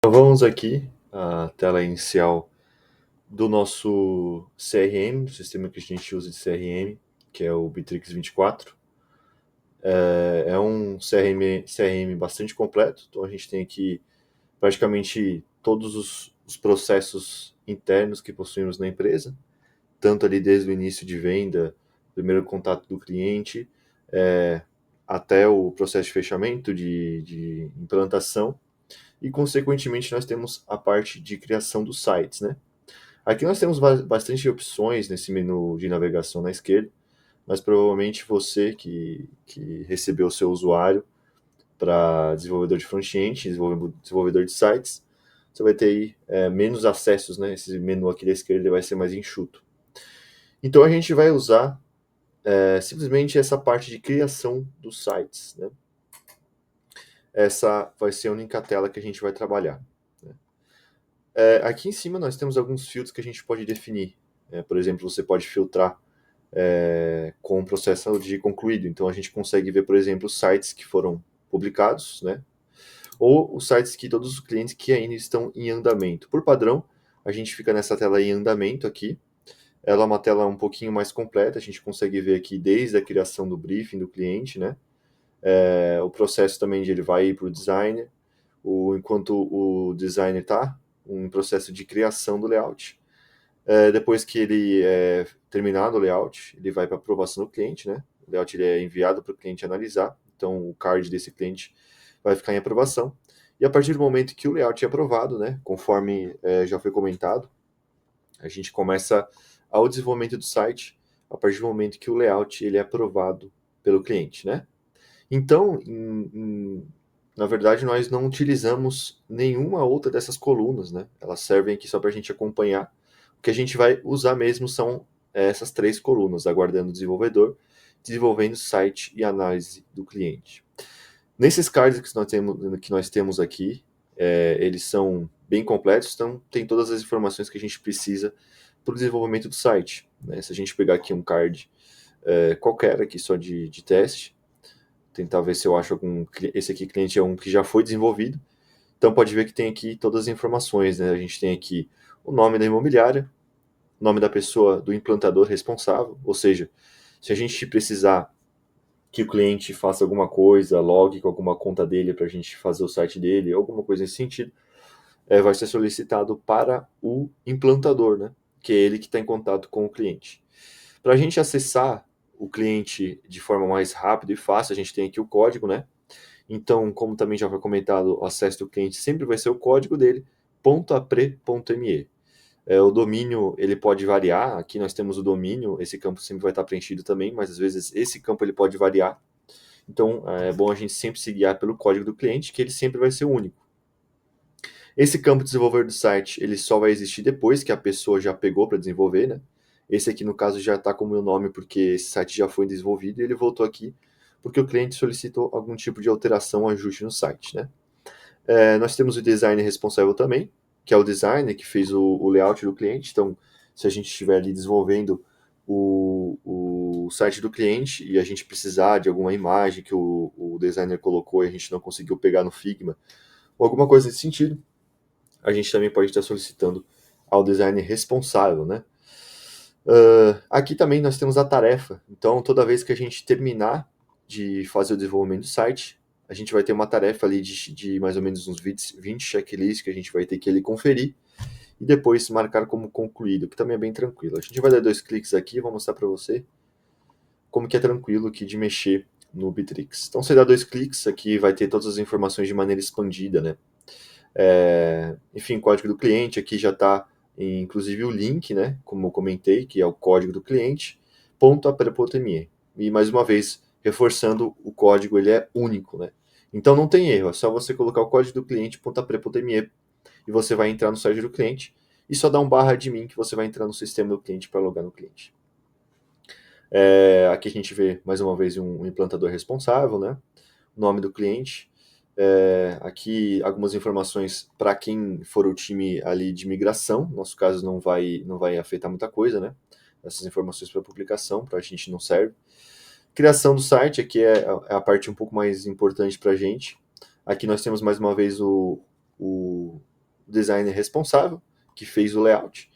Então, vamos aqui à tela inicial do nosso CRM, do sistema que a gente usa de CRM, que é o Bitrix 24. É um CRM bastante completo, então a gente tem aqui praticamente todos os processos internos que possuímos na empresa, tanto ali desde o início de venda, primeiro contato do cliente, até o processo de fechamento, de implantação, e consequentemente nós temos a parte de criação dos sites, né? Aqui nós temos bastante opções nesse menu de navegação na esquerda, mas provavelmente você que recebeu o seu usuário para desenvolvedor de front-end, desenvolvedor de sites, você vai ter aí menos acessos, né? Esse menu aqui da esquerda vai ser mais enxuto. Então a gente vai usar simplesmente essa parte de criação dos sites, né? Essa vai ser a única tela que a gente vai trabalhar, né? Aqui em cima nós temos alguns filtros que a gente pode definir. Por exemplo, você pode filtrar com o processo de concluído. Então a gente consegue ver, por exemplo, sites que foram publicados, né? Ou os sites que todos os clientes que ainda estão em andamento. Por padrão, a gente fica nessa tela em andamento aqui. Ela é uma tela um pouquinho mais completa, a gente consegue ver aqui desde a criação do briefing do cliente, né? O processo também de ele vai para o designer, enquanto o designer está em processo de criação do layout. Depois que ele é terminado o layout, ele vai para aprovação do cliente, né? O layout ele é enviado para o cliente analisar, então o card desse cliente vai ficar em aprovação. E a partir do momento que o layout é aprovado, né, conforme já foi comentado, a gente começa ao desenvolvimento do site a partir do momento que o layout ele é aprovado pelo cliente, né? Então, na verdade, nós não utilizamos nenhuma outra dessas colunas, né? Elas servem aqui só para a gente acompanhar. O que a gente vai usar mesmo são essas três colunas: aguardando o desenvolvedor, desenvolvendo o site e análise do cliente. Nesses cards que nós temos aqui, eles são bem completos, então tem todas as informações que a gente precisa para o desenvolvimento do site, né? Se a gente pegar aqui um card qualquer aqui só de teste, tentar ver se eu acho algum. Esse aqui, cliente, é um que já foi desenvolvido. Então pode ver que tem aqui todas as informações, né? A gente tem aqui o nome da imobiliária, o nome da pessoa, do implantador responsável, ou seja, se a gente precisar que o cliente faça alguma coisa, logue com alguma conta dele para a gente fazer o site dele, alguma coisa nesse sentido, vai ser solicitado para o implantador, né? Que é ele que está em contato com o cliente. Para a gente acessar o cliente de forma mais rápida e fácil, a gente tem aqui o código, né? Então, como também já foi comentado, o acesso do cliente sempre vai ser o código dele, .apre.me. O domínio ele pode variar, aqui nós temos o domínio, esse campo sempre vai estar preenchido também, mas às vezes esse campo ele pode variar. Então é bom a gente sempre se guiar pelo código do cliente, que ele sempre vai ser único. Esse campo desenvolvedor do site ele só vai existir depois que a pessoa já pegou para desenvolver, né? Esse aqui no caso já está com o meu nome porque esse site já foi desenvolvido e ele voltou aqui porque o cliente solicitou algum tipo de alteração ou ajuste no site, né? Nós temos o designer responsável também, que é o designer que fez o layout do cliente. Então, se a gente estiver ali desenvolvendo o site do cliente e a gente precisar de alguma imagem que o designer colocou e a gente não conseguiu pegar no Figma, ou alguma coisa nesse sentido, a gente também pode estar solicitando ao designer responsável, né? Aqui também nós temos a tarefa. Então, toda vez que a gente terminar de fazer o desenvolvimento do site, a gente vai ter uma tarefa ali de mais ou menos uns 20 checklists que a gente vai ter que ele conferir e depois marcar como concluído, que também é bem tranquilo. A gente vai dar 2 cliques aqui e vou mostrar para você como que é tranquilo aqui de mexer no Bitrix. Então, você dá 2 cliques, aqui vai ter todas as informações de maneira expandida, né? Enfim, código do cliente, aqui já está inclusive o link, né, como eu comentei, que é o código do cliente, .apre.me. E mais uma vez, reforçando, o código ele é único, né? Então não tem erro, é só você colocar o código do cliente .apre.me e você vai entrar no site do cliente e só dar um /admin que você vai entrar no sistema do cliente para logar no cliente. Aqui a gente vê mais uma vez um implantador responsável, né? O nome do cliente. Aqui algumas informações para quem for o time ali de migração. No nosso caso não vai afetar muita coisa, né? Essas informações para publicação, para a gente não serve. Criação do site, aqui é a parte um pouco mais importante para a gente. Aqui nós temos mais uma vez designer responsável, que fez o layout,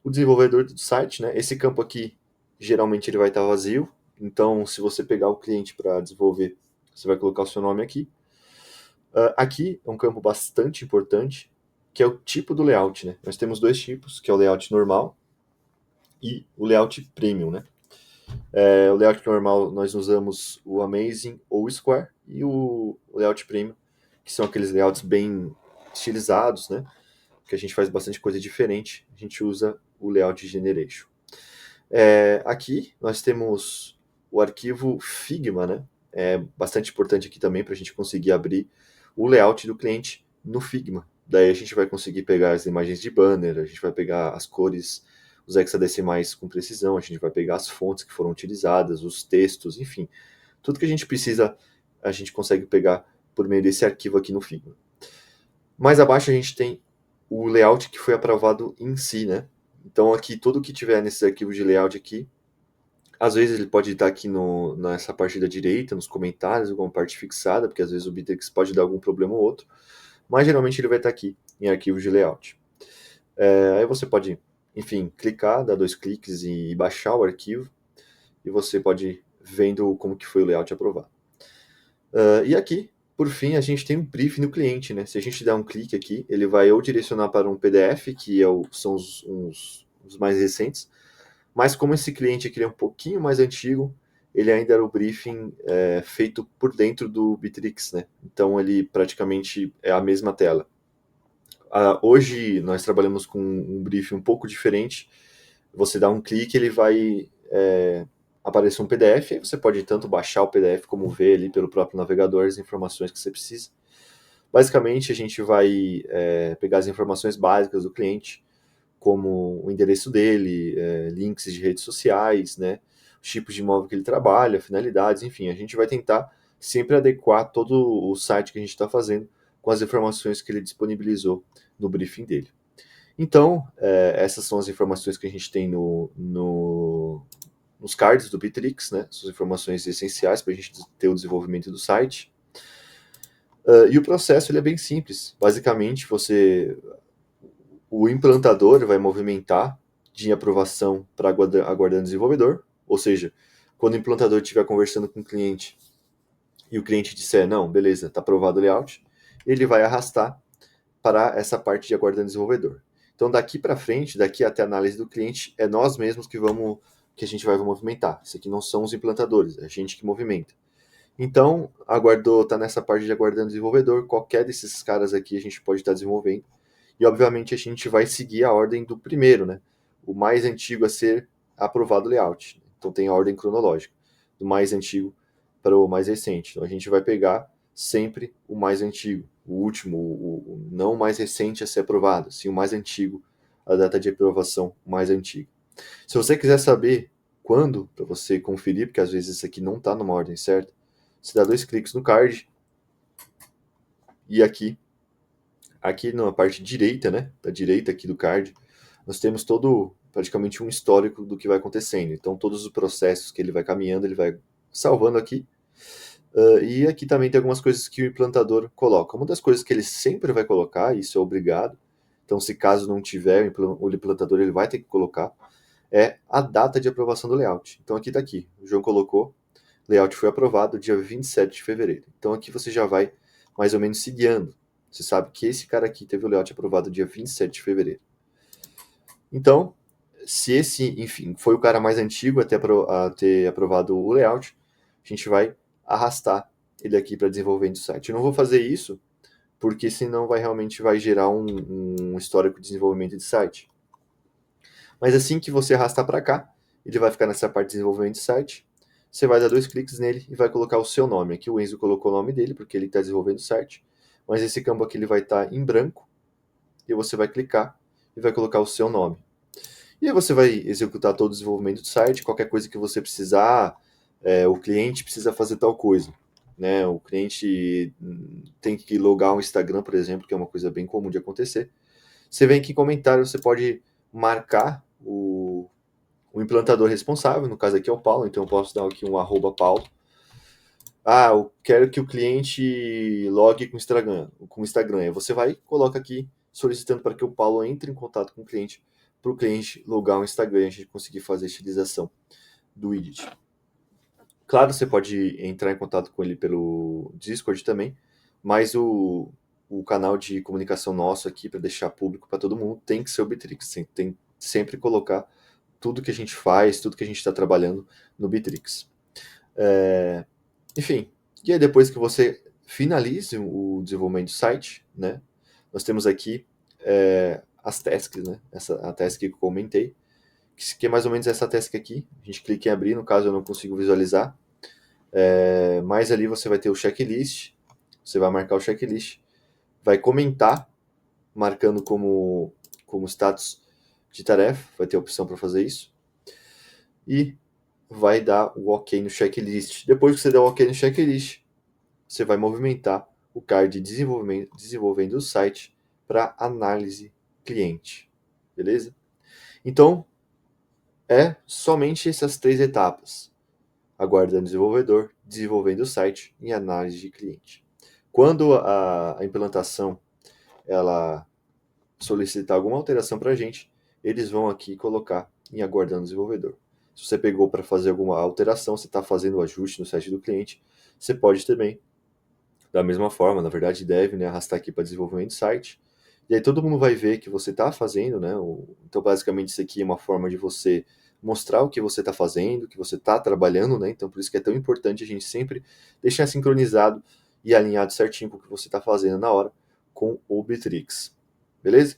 o desenvolvedor do site, né? Esse campo aqui, geralmente ele vai estar vazio, então se você pegar o cliente para desenvolver, você vai colocar o seu nome aqui. Aqui é um campo bastante importante, que é o tipo do layout, né? Nós temos dois tipos, que é o layout normal e o layout premium, né? O layout normal nós usamos o Amazing ou o Square, e o layout premium, que são aqueles layouts bem estilizados, né? Que a gente faz bastante coisa diferente, a gente usa o layout generation. Aqui nós temos o arquivo Figma, né? É bastante importante aqui também para a gente conseguir abrir o layout do cliente no Figma. Daí a gente vai conseguir pegar as imagens de banner, a gente vai pegar as cores, os hexadecimais com precisão, a gente vai pegar as fontes que foram utilizadas, os textos, enfim. Tudo que a gente precisa, a gente consegue pegar por meio desse arquivo aqui no Figma. Mais abaixo a gente tem o layout que foi aprovado em si, né? Então aqui, tudo que tiver nesses arquivos de layout aqui, às vezes ele pode estar aqui nessa parte da direita, nos comentários, alguma parte fixada, porque às vezes o Bittrex pode dar algum problema ou outro, mas geralmente ele vai estar aqui em arquivos de layout. Aí você pode, enfim, clicar, dar 2 cliques e baixar o arquivo, e você pode ir vendo como que foi o layout aprovado. E aqui, por fim, a gente tem um briefing no cliente, né? Se a gente der um clique aqui, ele vai ou direcionar para um PDF, que são os mais recentes, mas como esse cliente aqui é um pouquinho mais antigo, ele ainda era o briefing feito por dentro do Bittrex, né? Então ele praticamente é a mesma tela. Hoje nós trabalhamos com um briefing um pouco diferente. Você dá um clique, ele vai aparecer um PDF, aí você pode tanto baixar o PDF como ver ali pelo próprio navegador as informações que você precisa. Basicamente, a gente vai pegar as informações básicas do cliente, como o endereço dele, links de redes sociais, né, os tipos de imóvel que ele trabalha, finalidades, enfim, a gente vai tentar sempre adequar todo o site que a gente está fazendo com as informações que ele disponibilizou no briefing dele. Então, essas são as informações que a gente tem nos cards do Bittrex, né? São informações essenciais para a gente ter o desenvolvimento do site. E o processo ele é bem simples. Basicamente, o implantador vai movimentar de aprovação para aguardando desenvolvedor, ou seja, quando o implantador estiver conversando com o cliente e o cliente disser, não, beleza, está aprovado o layout, ele vai arrastar para essa parte de aguardando desenvolvedor. Então, daqui para frente, daqui até a análise do cliente, é nós mesmos que a gente vai movimentar. Isso aqui não são os implantadores, é a gente que movimenta. Então, está nessa parte de aguardando desenvolvedor, qualquer desses caras aqui a gente pode estar desenvolvendo. E, obviamente, a gente vai seguir a ordem do primeiro, né? O mais antigo a ser aprovado o layout. Então, tem a ordem cronológica, do mais antigo para o mais recente. Então, a gente vai pegar sempre o mais antigo, o último, o não mais recente a ser aprovado, sim o mais antigo, a data de aprovação mais antiga. Se você quiser saber quando, para você conferir, porque às vezes isso aqui não está numa ordem certa, você dá 2 cliques no card e aqui na parte direita, né, da direita aqui do card, nós temos praticamente um histórico do que vai acontecendo. Então todos os processos que ele vai caminhando, ele vai salvando aqui. E aqui também tem algumas coisas que o implantador coloca. Uma das coisas que ele sempre vai colocar, isso é obrigado, então se caso não tiver, o implantador ele vai ter que colocar, é a data de aprovação do layout. Então aqui está aqui, o João colocou, layout foi aprovado dia 27 de fevereiro. Então aqui você já vai mais ou menos se guiando. Você sabe que esse cara aqui teve o layout aprovado dia 27 de fevereiro. Então, se esse, enfim, foi o cara mais antigo a ter aprovado o layout, a gente vai arrastar ele aqui para desenvolvimento do site. Eu não vou fazer isso, porque senão realmente vai gerar um histórico de desenvolvimento de site. Mas assim que você arrastar para cá, ele vai ficar nessa parte de desenvolvimento de site. Você vai dar 2 cliques nele e vai colocar o seu nome. Aqui o Enzo colocou o nome dele, porque ele está desenvolvendo o site. Mas esse campo aqui ele vai estar em branco. E você vai clicar e vai colocar o seu nome. E aí você vai executar todo o desenvolvimento do site, qualquer coisa que você precisar, o cliente precisa fazer tal coisa. Né? O cliente tem que logar um Instagram, por exemplo, que é uma coisa bem comum de acontecer. Você vem aqui em comentário, você pode marcar o implantador responsável, no caso aqui é o Paulo, então eu posso dar aqui um @Paulo. Eu quero que o cliente logue com o Instagram. Aí você vai, coloca aqui solicitando para que o Paulo entre em contato com o cliente, para o cliente logar o Instagram e a gente conseguir fazer a utilização do widget. Claro, você pode entrar em contato com ele pelo Discord também, mas o canal de comunicação nosso aqui, para deixar público para todo mundo, tem que ser o Bitrix. Tem que sempre colocar tudo que a gente faz, tudo que a gente está trabalhando no Bitrix. Enfim, e aí depois que você finalize o desenvolvimento do site, né, nós temos aqui as tasks, né, a task que eu comentei, que é mais ou menos essa task aqui. A gente clica em abrir, no caso eu não consigo visualizar, mas ali você vai ter o checklist, você vai marcar o checklist, vai comentar, marcando como status de tarefa, vai ter a opção para fazer isso, e vai dar o OK no checklist. Depois que você der o OK no checklist, você vai movimentar o card desenvolvendo o site para análise cliente, beleza? Então, é somente essas 3 etapas: aguardando o desenvolvedor, desenvolvendo o site e análise de cliente. Quando a implantação ela solicitar alguma alteração para a gente, eles vão aqui colocar em aguardando o desenvolvedor. Se você pegou para fazer alguma alteração, você está fazendo o ajuste no site do cliente, você pode também, da mesma forma, na verdade deve, né, arrastar aqui para desenvolvimento do site, e aí todo mundo vai ver que você está fazendo, né? Então basicamente isso aqui é uma forma de você mostrar o que você está fazendo, que você está trabalhando, né? Então por isso que é tão importante a gente sempre deixar sincronizado e alinhado certinho com o que você está fazendo na hora com o Bitrix. Beleza?